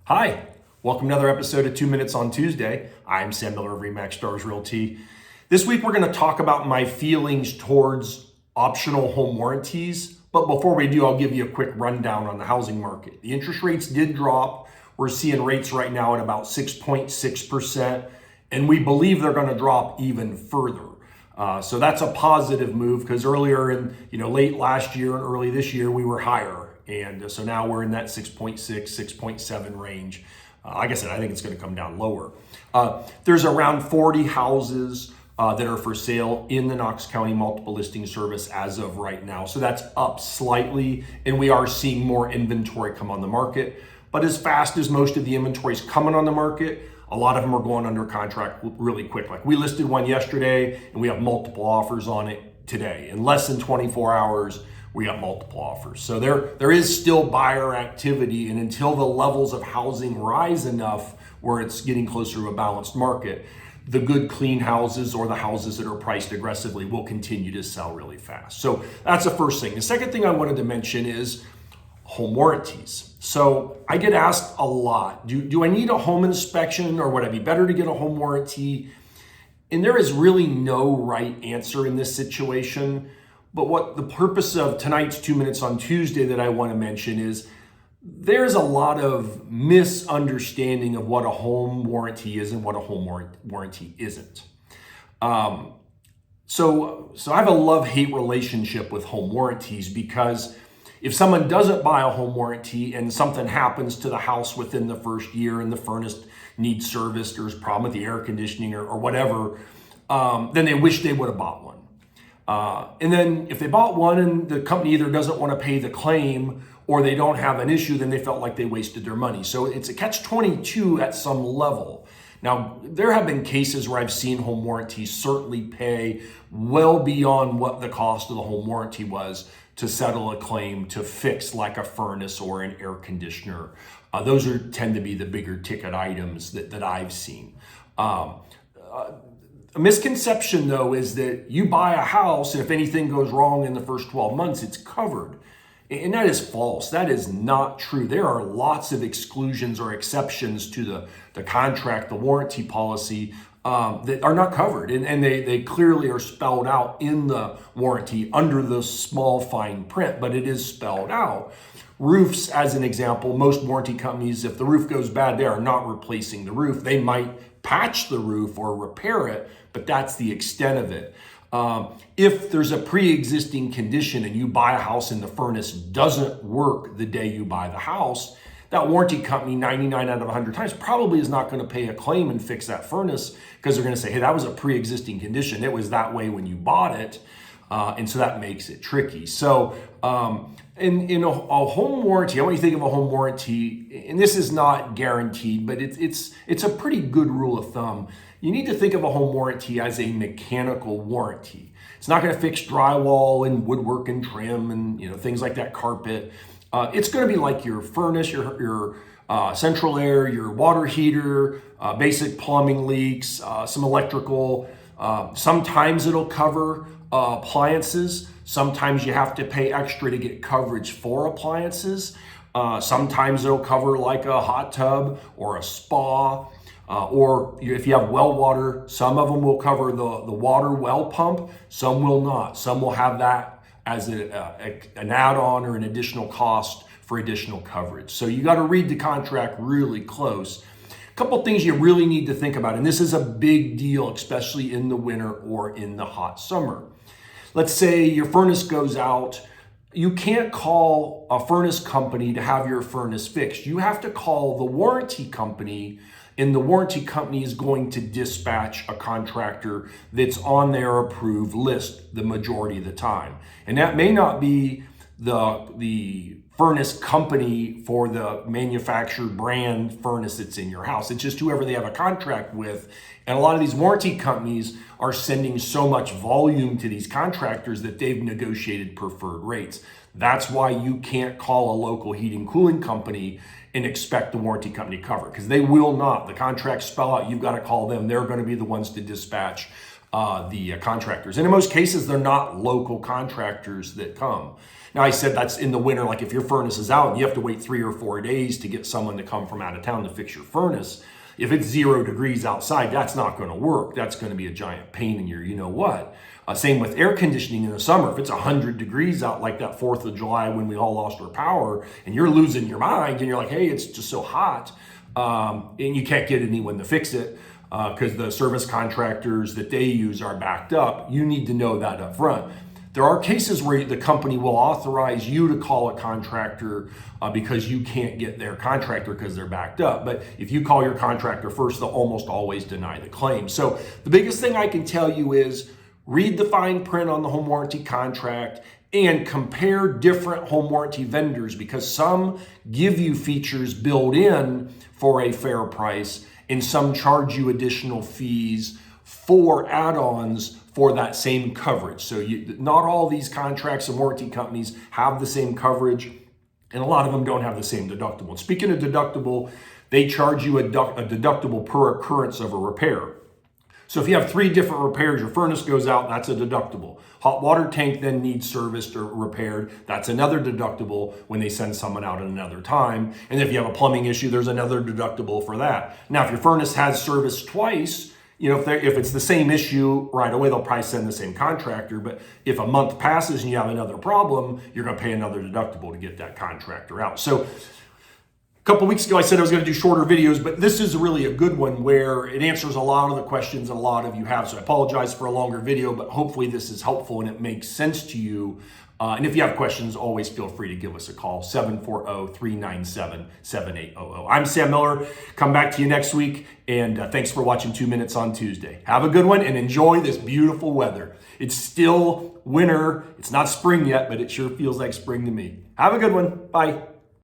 Hi, welcome to another episode of 2 Minutes on Tuesday. I'm Sam Miller of RE/MAX Stars Realty. This week we're going to talk about my feelings towards optional home warranties. But before we do, I'll give you a quick rundown on the housing market. The interest rates did drop. We're seeing rates right now at about 6.6%, and we believe they're going to drop even further. So that's a positive move because earlier in, late last year and early this year, we were higher. And so now we're in that 6.6, 6.7 range. Like I said, I think it's going to come down lower. There's around 40 houses that are for sale in the Knox County Multiple Listing Service as of right now. So that's up slightly, and we are seeing more inventory come on the market. But as fast as most of the inventory is coming on the market, a lot of them are going under contract really quick. Like we listed one yesterday, and we have multiple offers on it today. In less than 24 hours, we got multiple offers. So there is still buyer activity, and until the levels of housing rise enough where it's getting closer to a balanced market, the good clean houses or the houses that are priced aggressively will continue to sell really fast. So that's the first thing. The second thing I wanted to mention is home warranties. So I get asked a lot, do I need a home inspection or would I be better to get a home warranty? And there is really no right answer in this situation. But what the purpose of tonight's 2 Minutes on Tuesday that I want to mention is there's a lot of misunderstanding of what a home warranty is and what a home warranty isn't. So I have a love-hate relationship with home warranties because if someone doesn't buy a home warranty and something happens to the house within the first year and the furnace needs serviced, there's a problem with the air conditioning or whatever, then they wish they would have bought one. And then if they bought one and the company either doesn't want to pay the claim or they don't have an issue, then they felt like they wasted their money. So it's a catch-22 at some level. Now, there have been cases where I've seen home warranties certainly pay well beyond what the cost of the home warranty was to settle a claim to fix like a furnace or an air conditioner. Those tend to be the bigger ticket items that I've seen. A misconception, though, is that you buy a house and if anything goes wrong in the first 12 months, it's covered. And that is false. That is not true. There are lots of exclusions or exceptions to the contract, the warranty policy that are not covered. And they clearly are spelled out in the warranty under the small fine print, but it is spelled out. Roofs, as an example, most warranty companies, if the roof goes bad, they are not replacing the roof. They might patch the roof or repair it, but that's the extent of it. If there's a pre-existing condition and you buy a house and the furnace doesn't work the day you buy the house, that warranty company 99 out of 100 times probably is not going to pay a claim and fix that furnace because they're going to say, hey, that was a pre-existing condition. It was that way when you bought it. And so that makes it tricky. So in a home warranty, I want you to think of a home warranty, and this is not guaranteed, but it's a pretty good rule of thumb. You need to think of a home warranty as a mechanical warranty. It's not going to fix drywall and woodwork and trim and things like that, carpet. It's going to be like your furnace, your central air, your water heater, basic plumbing leaks, some electrical. Sometimes it'll cover appliances. Sometimes you have to pay extra to get coverage for appliances. Sometimes it'll cover like a hot tub or a spa. Or if you have well water, some of them will cover the water well pump, some will not. Some will have that as an add-on or an additional cost for additional coverage. So you got to read the contract really close. A couple things you really need to think about, and this is a big deal, especially in the winter or in the hot summer. Let's say your furnace goes out. You can't call a furnace company to have your furnace fixed. You have to call the warranty company, and the warranty company is going to dispatch a contractor that's on their approved list the majority of the time. And that may not be the furnace company for the manufactured brand furnace that's in your house. It's just whoever they have a contract with. And a lot of these warranty companies are sending so much volume to these contractors that they've negotiated preferred rates. That's why you can't call a local heating cooling company and expect the warranty company to cover, because they will not. The contracts spell out you've got to call them. They're going to be the ones to dispatch the contractors. And in most cases, they're not local contractors that come. Now, I said that's in the winter, like if your furnace is out and you have to wait 3 or 4 days to get someone to come from out of town to fix your furnace. If it's 0 degrees outside, that's not going to work. That's going to be a giant pain in your you know what. Same with air conditioning in the summer. If it's 100 degrees out, like that 4th of July when we all lost our power, and you're losing your mind, and you're like, hey, it's just so hot, and you can't get anyone to fix it because the service contractors that they use are backed up, you need to know that up front. There are cases where the company will authorize you to call a contractor because you can't get their contractor because they're backed up. But if you call your contractor first, they'll almost always deny the claim. So the biggest thing I can tell you is read the fine print on the home warranty contract and compare different home warranty vendors, because some give you features built in for a fair price and some charge you additional fees for add-ons for that same coverage. So not all these contracts and warranty companies have the same coverage, and a lot of them don't have the same deductible. And speaking of deductible, they charge you a deductible per occurrence of a repair. So if you have 3 different repairs, your furnace goes out, that's a deductible. Hot water tank then needs serviced or repaired, that's another deductible when they send someone out at another time. And if you have a plumbing issue, there's another deductible for that. Now, if your furnace has service twice, if it's the same issue right away, they'll probably send the same contractor. But if a month passes and you have another problem, you're going to pay another deductible to get that contractor out. So a couple weeks ago, I said I was going to do shorter videos, but this is really a good one where it answers a lot of the questions that a lot of you have. So I apologize for a longer video, but hopefully this is helpful and it makes sense to you. And if you have questions, always feel free to give us a call, 740-397-7800. I'm Sam Miller. Come back to you next week, and thanks for watching 2 Minutes on Tuesday. Have a good one and enjoy this beautiful weather. It's still winter. It's not spring yet, but it sure feels like spring to me. Have a good one. Bye.